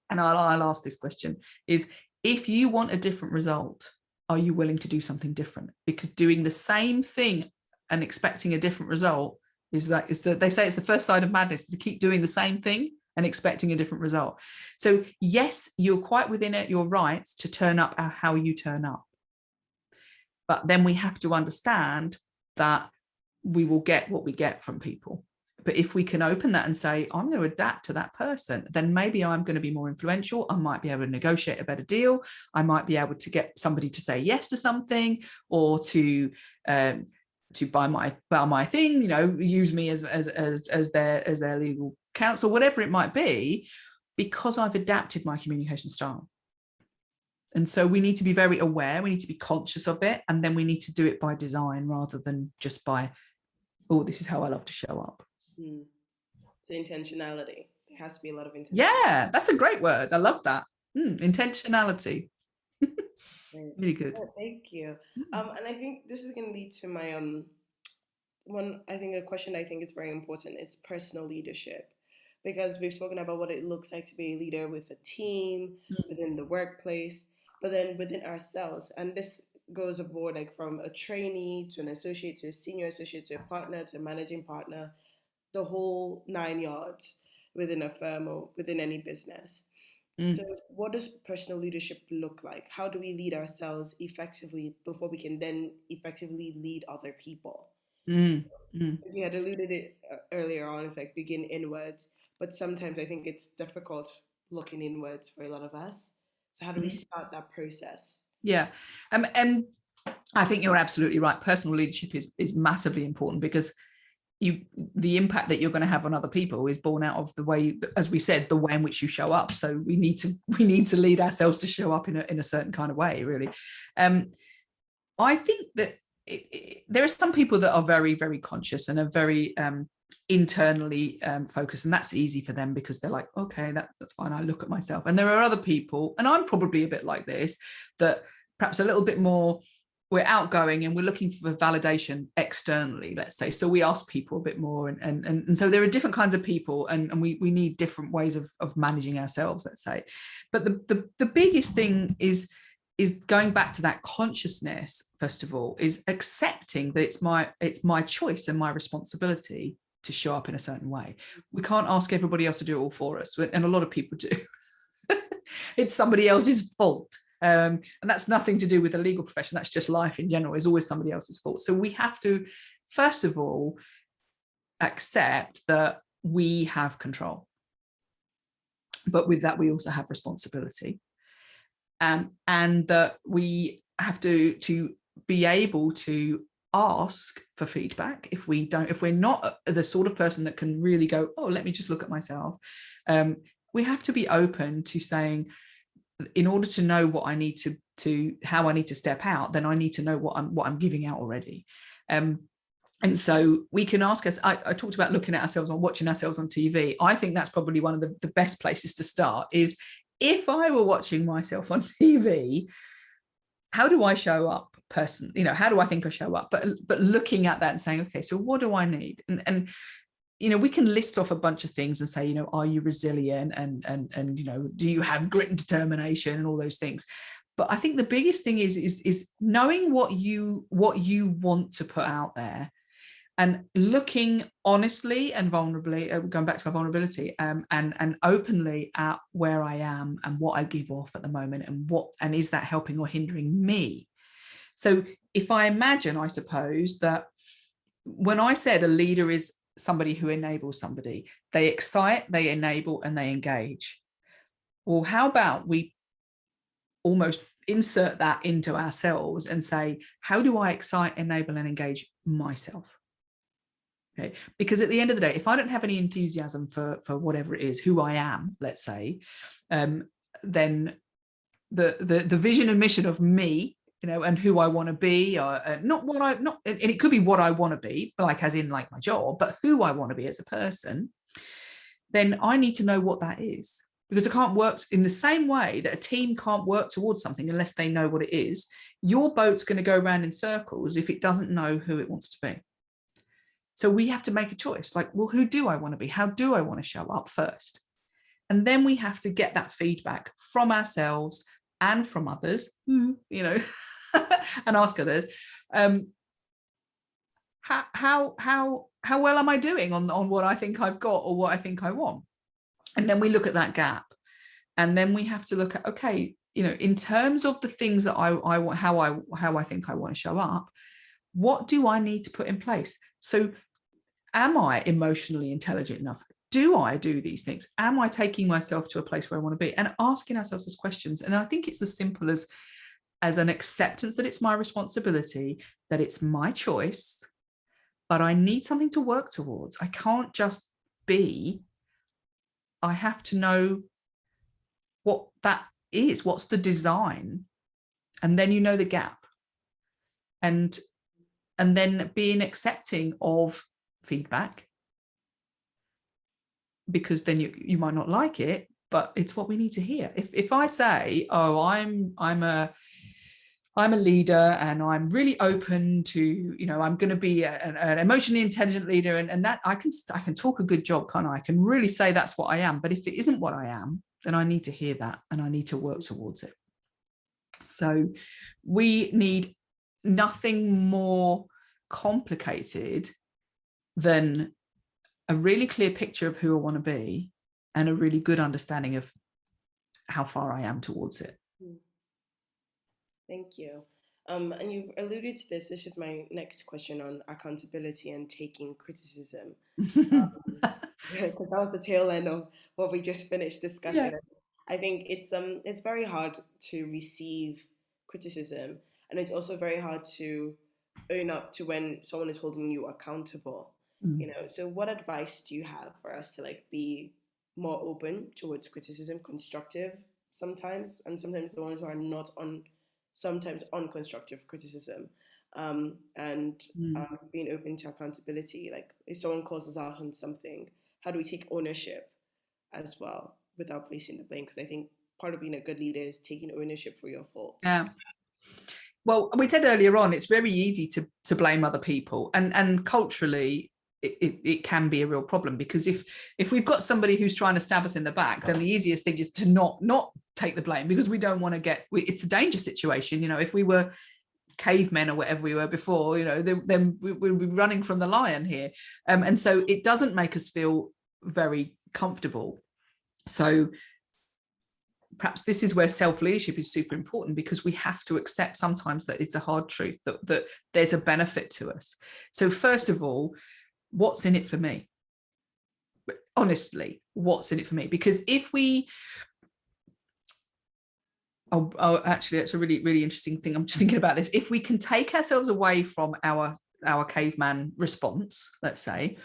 And I'll ask this question is, if you want a different result, are you willing to do something different? Because doing the same thing and expecting a different result they say it's the first sign of madness, to keep doing the same thing and expecting a different result. So yes, you're quite within your rights to turn up how you turn up. But then we have to understand that we will get what we get from people. But if we can open that and say, I'm going to adapt to that person, then maybe I'm going to be more influential. I might be able to negotiate a better deal. I might be able to get somebody to say yes to something, or to buy my thing, use me as their legal counsel, whatever it might be, because I've adapted my communication style. And so we need to be very aware. We need to be conscious of it, and then we need to do it by design rather than just by, oh, this is how I love to show up. So intentionality. There has to be a lot of intentionality. Yeah, that's a great word. I love that. Intentionality. Really good. Oh, thank you. And I think this is going to lead to my a question I think is very important. It's personal leadership, because we've spoken about what it looks like to be a leader with a team, within the workplace, but then within ourselves. And this goes aboard, like from a trainee to an associate to a senior associate to a partner to a managing partner, the whole 9 yards within a firm or within any business. So what does personal leadership look like? How do we lead ourselves effectively before we can then effectively lead other people? Because you had alluded it earlier on, it's like begin inwards, but sometimes I think it's difficult looking inwards for a lot of us. So how do we start that process? Yeah. And I think you're absolutely right. Personal leadership is massively important, because the impact that you're going to have on other people is born out of the way, as we said, the way in which you show up. So we need to lead ourselves to show up in a certain kind of way, really. I think that there are some people that are very, very conscious and are very internally focused, and that's easy for them because they're like, okay, that's fine, I look at myself. And there are other people, and I'm probably a bit like this, that perhaps a little bit more, we're outgoing and we're looking for validation externally, let's say. So we ask people a bit more, and so there are different kinds of people, and we need different ways of managing ourselves, let's say. But the biggest thing is going back to that consciousness, first of all, is accepting that it's my choice and my responsibility to show up in a certain way. We can't ask everybody else to do it all for us, and a lot of people do. It's somebody else's fault. And that's nothing to do with the legal profession. That's just life in general. It's always somebody else's fault. So we have to, first of all, accept that we have control. But with that, we also have responsibility. And that we have to be able to ask for feedback if we're not the sort of person that can really go, oh, let me just look at myself. We have to be open to saying, in order to know what I need how I need to step out, then I need to know what I'm giving out already. And so we can ask us, I talked about looking at ourselves or watching ourselves on TV. I think that's probably one of the best places to start is, if I were watching myself on TV, how do I show up personally? How do I think I show up? But looking at that and saying, okay, so what do I need? And we can list off a bunch of things and say, are you resilient? And do you have grit and determination and all those things? But I think the biggest thing is knowing what you want to put out there, and looking honestly and vulnerably, going back to my vulnerability, and openly at where I am and what I give off at the moment, and is that helping or hindering me? So if I imagine, I suppose, that when I said a leader is somebody who enables somebody, they excite, they enable, and they engage. Well, how about we almost insert that into ourselves and say, how do I excite, enable, and engage myself? Okay, because at the end of the day, if I don't have any enthusiasm for whatever it is, who I am, let's say, then the vision and mission of me, and who I want to be, and it could be what I want to be, like as in like my job, but who I want to be as a person, then I need to know what that is. Because it can't work in the same way that a team can't work towards something unless they know what it is. Your boat's going to go around in circles if it doesn't know who it wants to be. So we have to make a choice, like, well, who do I want to be? How do I want to show up first? And then we have to get that feedback from ourselves and from others, and ask others, how well am I doing on what I think I've got or what I think I want? And then we look at that gap, and then we have to look at, okay, in terms of the things that I want, how I think I want to show up, what do I need to put in place? So am I emotionally intelligent enough? Do I do these things? Am I taking myself to a place where I want to be? And asking ourselves those questions. And I think it's as simple as an acceptance that it's my responsibility, that it's my choice, but I need something to work towards. I can't just be. I have to know what that is. What's the design? And then the gap. And then being accepting of feedback, because then you might not like it, but it's what we need to hear. If I say, oh, I'm a leader and I'm really open to, I'm going to be an emotionally intelligent leader, and that I can talk a good job, can't I? I can really say that's what I am. But if it isn't what I am, then I need to hear that and I need to work towards it. So we need nothing more complicated than a really clear picture of who I want to be and a really good understanding of how far I am towards it. Thank you. And you've alluded to this. This is my next question on accountability and taking criticism. Because that was the tail end of what we just finished discussing. Yeah. I think it's very hard to receive criticism, and it's also very hard to own up to when someone is holding you accountable. So what advice do you have for us to be more open towards criticism, constructive sometimes, and sometimes the ones who are not on sometimes unconstructive criticism, and being open to accountability. Like if someone calls us out on something, how do we take ownership as well without placing the blame? Because I think part of being a good leader is taking ownership for your faults. Yeah. Well, we said earlier on, it's very easy to blame other people, and culturally it can be a real problem, because if we've got somebody who's trying to stab us in the back, then the easiest thing is to not take the blame, because we don't want to it's a danger situation. You know, if we were cavemen or whatever we were before, you know, then we'd be running from the lion here, and so it doesn't make us feel very comfortable. So perhaps this is where self-leadership is super important, because we have to accept sometimes that it's a hard truth, that there's a benefit to us. So first of all, what's in it for me? Honestly, what's in it for me? Because if we, actually, that's a really, really interesting thing. I'm just thinking about this. If we can take ourselves away from our caveman response, let's say,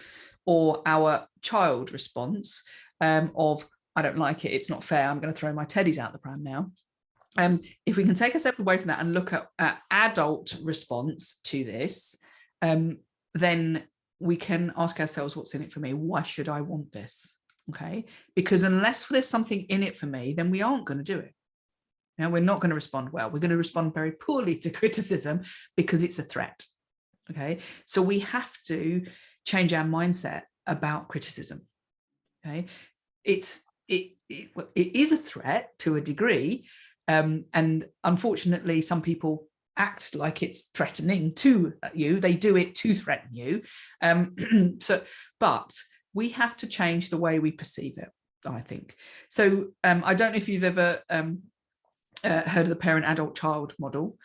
or our child response of, I don't like it, it's not fair, I'm going to throw my teddies out the pram now. If we can take ourselves away from that and look at adult response to this, then we can ask ourselves, what's in it for me? Why should I want this? Okay, because unless there's something in it for me, then we aren't going to do it. Now, we're not going to respond well. We're going to respond very poorly to criticism because it's a threat. Okay, so we have to change our mindset about criticism. Okay, it is a threat to a degree, and unfortunately some people act like it's threatening to you. They do it to threaten you, but we have to change the way we perceive it, I think. So I don't know if you've ever heard of the parent adult child model,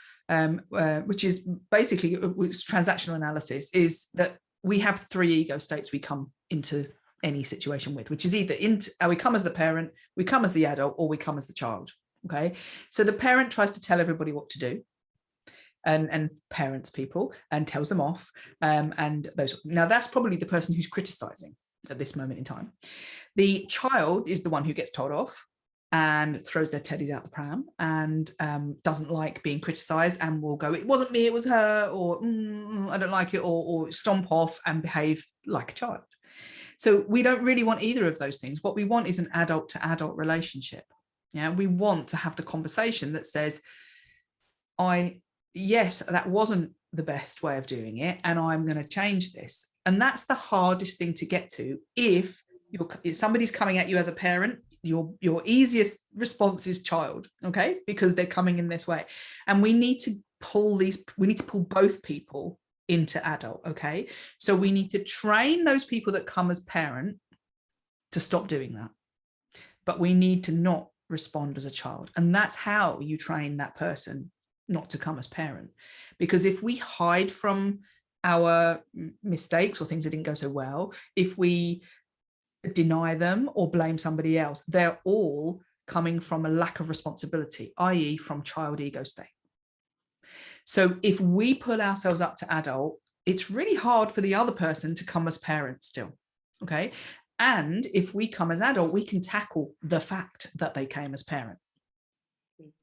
which is basically, which transactional analysis is that we have 3 ego states we come into any situation with, which is either we come as the parent, we come as the adult, or we come as the child. Okay, so the parent tries to tell everybody what to do, and parents people, and tells them off, and those. Now that's probably the person who's criticizing at this moment in time. The child is the one who gets told off and throws their teddies out the pram, and doesn't like being criticized, and will go, it wasn't me, it was her, or I don't like it, or stomp off and behave like a child. So we don't really want either of those things. What we want is an adult to adult relationship. Yeah, we want to have the conversation that says, yes, that wasn't the best way of doing it, and I'm going to change this. And that's the hardest thing to get to. If somebody's coming at you as a parent, your easiest response is child, okay, because they're coming in this way, and we need to pull both people into adult. Okay, so we need to train those people that come as parent to stop doing that, but we need to not respond as a child. And that's how you train that person not to come as parent, because if we hide from our mistakes or things that didn't go so well, if we deny them or blame somebody else, they're all coming from a lack of responsibility, i.e. from child ego state. So if we pull ourselves up to adult, it's really hard for the other person to come as parent still. Okay, and if we come as adult, we can tackle the fact that they came as parent.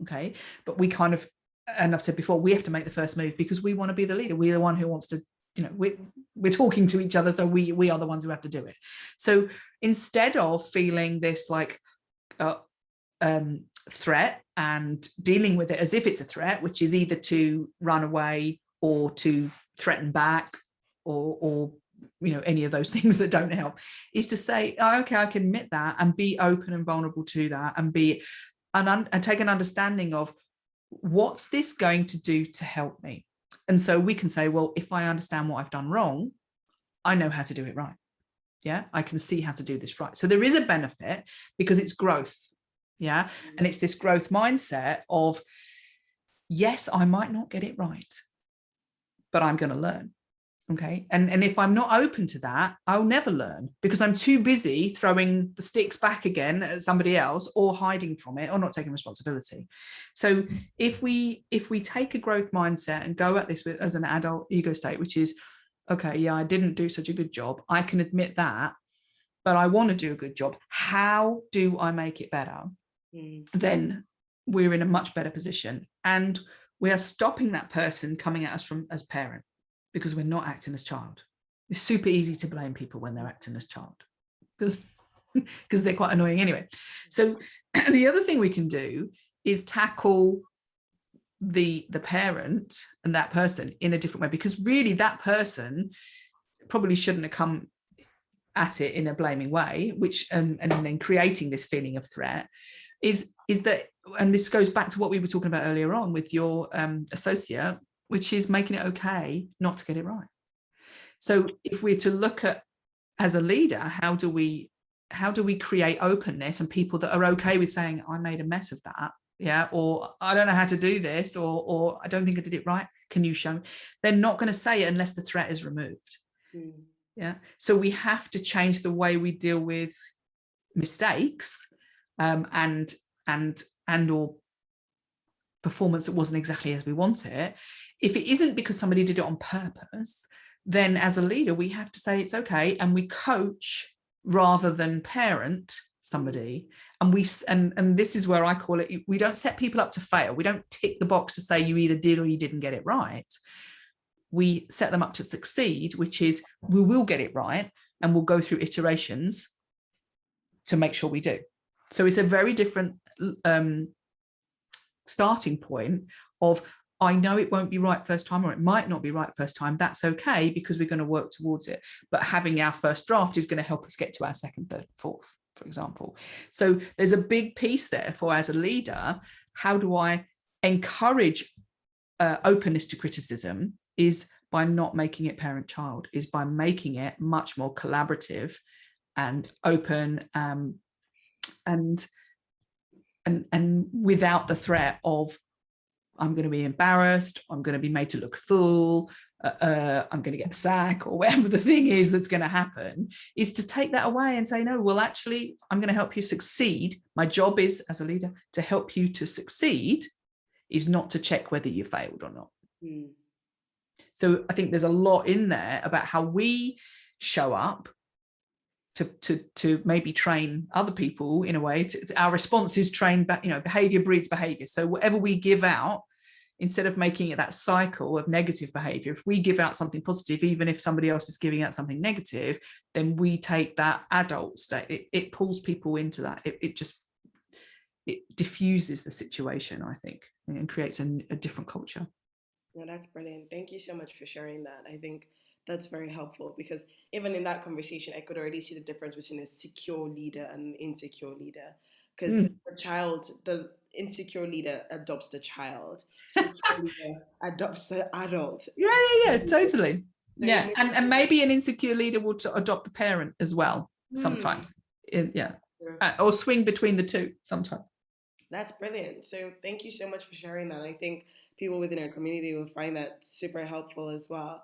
Okay, but we kind of, and I've said before, we have to make the first move, because we want to be the leader. We're the one who wants to, you know, we're talking to each other, so we are the ones who have to do it. So instead of feeling this like threat and dealing with it as if it's a threat, which is either to run away or to threaten back, or you know, any of those things that don't help, is to say, oh, okay, I can admit that and be open and vulnerable to that, and take an understanding of, what's this going to do to help me? And so we can say, well, if I understand what I've done wrong, I know how to do it right. Yeah, I can see how to do this right. So there is a benefit, because it's growth. Yeah, and it's this growth mindset of, yes, I might not get it right, but I'm going to learn. Okay, and if I'm not open to that, I'll never learn, because I'm too busy throwing the sticks back again at somebody else, or hiding from it, or not taking responsibility. So if we take a growth mindset and go at this as an adult ego state, which is, okay, yeah, I didn't do such a good job, I can admit that, but I want to do a good job. How do I make it better? Then we're in a much better position, and we are stopping that person coming at us as parent, because we're not acting as child. It's super easy to blame people when they're acting as child, because they're quite annoying anyway. So the other thing we can do is tackle the parent and that person in a different way, because really that person probably shouldn't have come at it in a blaming way, which and then creating this feeling of threat is that, and this goes back to what we were talking about earlier on with your associate, which is making it okay not to get it right. So if we're to look at, as a leader, how do we create openness and people that are okay with saying, I made a mess of that, yeah, or I don't know how to do this, or I don't think I did it right, can you show me? They're not going to say it unless the threat is removed. Yeah, so we have to change the way we deal with mistakes and or performance that wasn't exactly as we want it. If it isn't because somebody did it on purpose, then as a leader we have to say it's okay, and we coach rather than parent somebody. And this is where I call it, we don't set people up to fail. We don't tick the box to say you either did or you didn't get it right. We set them up to succeed, which is we will get it right, and we'll go through iterations to make sure we do. So it's a very different starting point of, I know it won't be right first time, or it might not be right first time. That's okay, because we're going to work towards it. But having our first draft is going to help us get to our second, third, fourth, for example. So there's a big piece there for, as a leader, how do I encourage openness to criticism, is by not making it parent-child, is by making it much more collaborative and open, and without the threat of, I'm going to be embarrassed, I'm going to be made to look a fool, I'm going to get the sack, or whatever the thing is that's going to happen, is to take that away and say, no, well, actually, I'm going to help you succeed. My job is, as a leader, to help you to succeed, is not to check whether you failed or not. So I think there's a lot in there about how we show up to maybe train other people in a way. Our response is trained, behavior breeds behavior. So whatever we give out, instead of making it that cycle of negative behavior, if we give out something positive, even if somebody else is giving out something negative, then we take that adult state. It pulls people into that. It diffuses the situation, I think, and creates a different culture. No, that's brilliant. Thank you so much for sharing that. I think that's very helpful, because even in that conversation, I could already see the difference between a secure leader and an insecure leader. Because the insecure leader adopts the child, secure leader adopts the adult. Yeah, totally. So yeah, and maybe an insecure leader will adopt the parent as well sometimes. Or swing between the two sometimes. That's brilliant. So thank you so much for sharing that. I think people within our community will find that super helpful as well.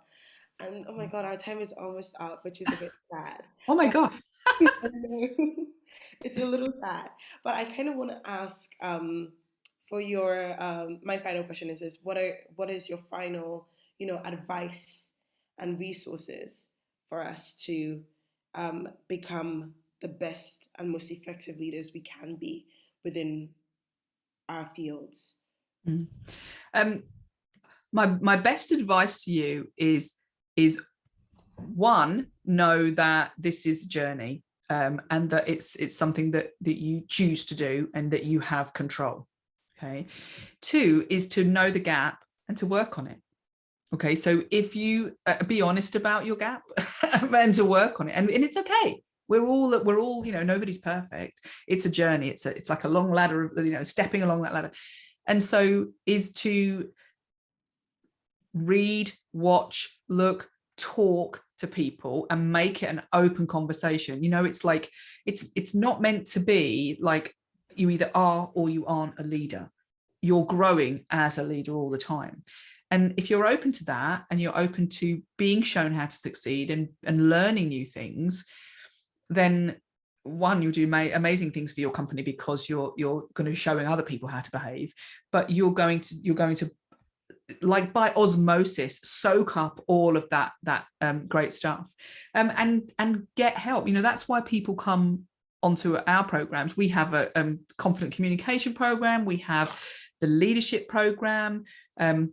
And oh my God, our time is almost up, which is a bit sad. Oh my God. It's a little sad. But I kind of want to ask for your, my final question is this, what is your final, advice and resources for us to become the best and most effective leaders we can be within our fields? My best advice to you is one, know that this is a journey, and that it's something that you choose to do and that you have control. Okay. Two is to know the gap and to work on it. Okay. So if you be honest about your gap and to work on it, and it's okay. We're all, nobody's perfect. It's a journey. It's like a long ladder, stepping along that ladder. And so is to read, watch, look, talk to people and make it an open conversation. It's like, it's not meant to be like you either are or you aren't a leader. You're growing as a leader all the time. And if you're open to that, and you're open to being shown how to succeed and learning new things, then one, you'll do amazing things for your company, because you're going to be showing other people how to behave, but you're going to like by osmosis soak up all of that great stuff, and get help. That's why people come onto our programs, we have a confident communication program, we have the leadership program, and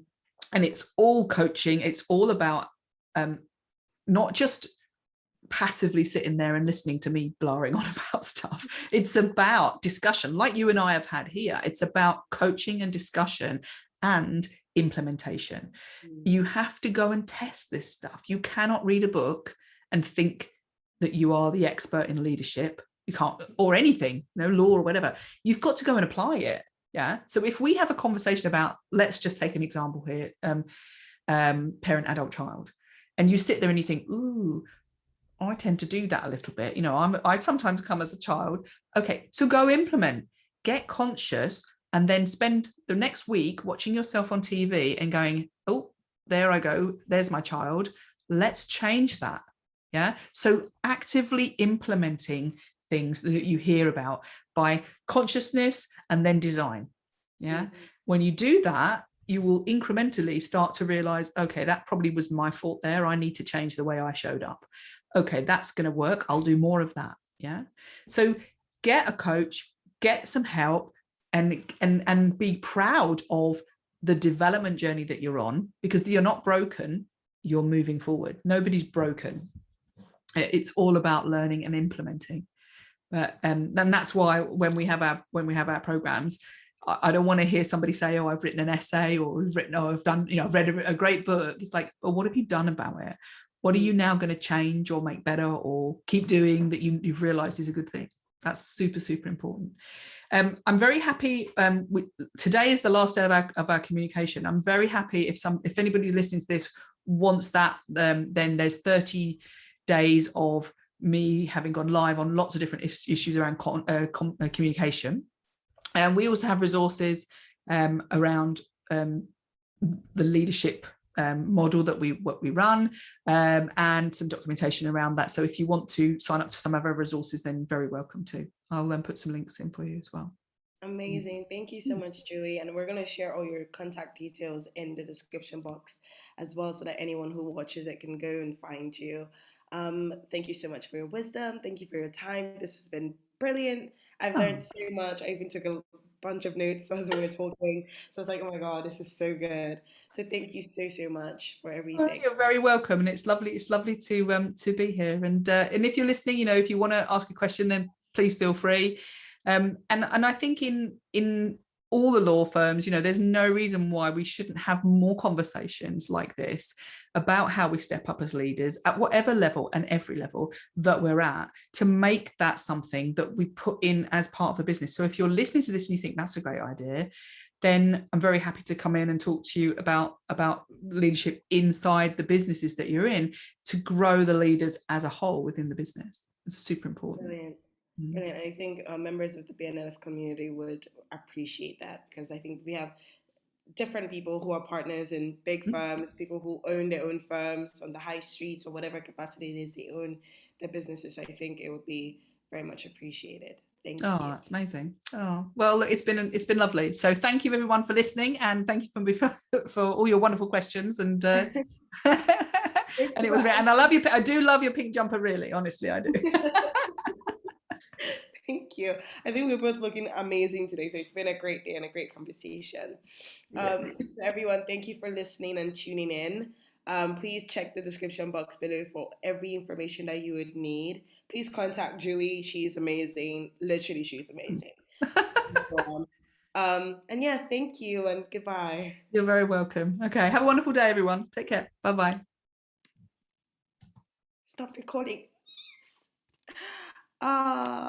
it's all coaching. It's all about not just passively sitting there and listening to me blaring on about stuff. It's about discussion like you and I have had here. It's about coaching and discussion and implementation. You have to go and test this stuff. You cannot read a book and think that you are the expert in leadership. You can't, or anything, law or whatever. You've got to go and apply it. Yeah. So if we have a conversation about, let's just take an example here, parent, adult, child, and you sit there and you think, ooh, I tend to do that a little bit. I sometimes come as a child. Okay, so go implement, get conscious, and then spend the next week watching yourself on TV and going, oh, there I go. There's my child. Let's change that. Yeah. So actively implementing things that you hear about by consciousness and then design. Yeah. Mm-hmm. When you do that, you will incrementally start to realize, okay, that probably was my fault there. I need to change the way I showed up. Okay, that's going to work. I'll do more of that. Yeah. So get a coach, get some help, and be proud of the development journey that you're on, because you're not broken, you're moving forward. Nobody's broken. It's all about learning and implementing. But and that's why when we have our programs, I don't want to hear somebody say, oh, I've written an essay, or I've done, I've read a great book. It's like, well, what have you done about it? What are you now going to change or make better or keep doing that you've realized is a good thing? That's super, super important. I'm very happy. Today is the last day of our communication. I'm very happy if anybody listening to this wants that, then there's 30 days of me having gone live on lots of different issues around communication. And we also have resources around the leadership model that we run, and some documentation around that. So if you want to sign up to some of our resources, then very welcome to. I'll then put some links in for you as well. Amazing. Thank you so much, Julie. And we're going to share all your contact details in the description box as well, so that anyone who watches it can go and find you. Thank you so much for your wisdom. Thank you for your time. This has been brilliant. I've learned so much. I even took a bunch of notes as we were talking. So I was like, oh my God, this is so good. So thank you so, so much for everything. Oh, you're very welcome. And it's lovely to be here. And if you're listening, if you want to ask a question, then please feel free. And I think in all the law firms, there's no reason why we shouldn't have more conversations like this about how we step up as leaders at whatever level and every level that we're at, to make that something that we put in as part of the business. So if you're listening to this and you think that's a great idea, then I'm very happy to come in and talk to you about leadership inside the businesses that you're in, to grow the leaders as a whole within the business. It's super important. Brilliant. Brilliant. I think members of the BNLF community would appreciate that, because I think we have different people who are partners in big firms, people who own their own firms on the high streets or whatever capacity it is they own their businesses. I think it would be very much appreciated. Thank you. Oh, that's amazing. Oh, well, it's been lovely. So thank you everyone for listening, and thank you for all your wonderful questions. And and it was, and I love you. I do love your pink jumper, really, honestly, I do. Thank you. I think we're both looking amazing today. So it's been a great day and a great conversation. So everyone, thank you for listening and tuning in. Please check the description box below for every information that you would need. Please contact Julie. She's amazing. Literally, she's amazing. And yeah, thank you and goodbye. You're very welcome. Okay, have a wonderful day, everyone. Take care. Bye-bye. Stop recording.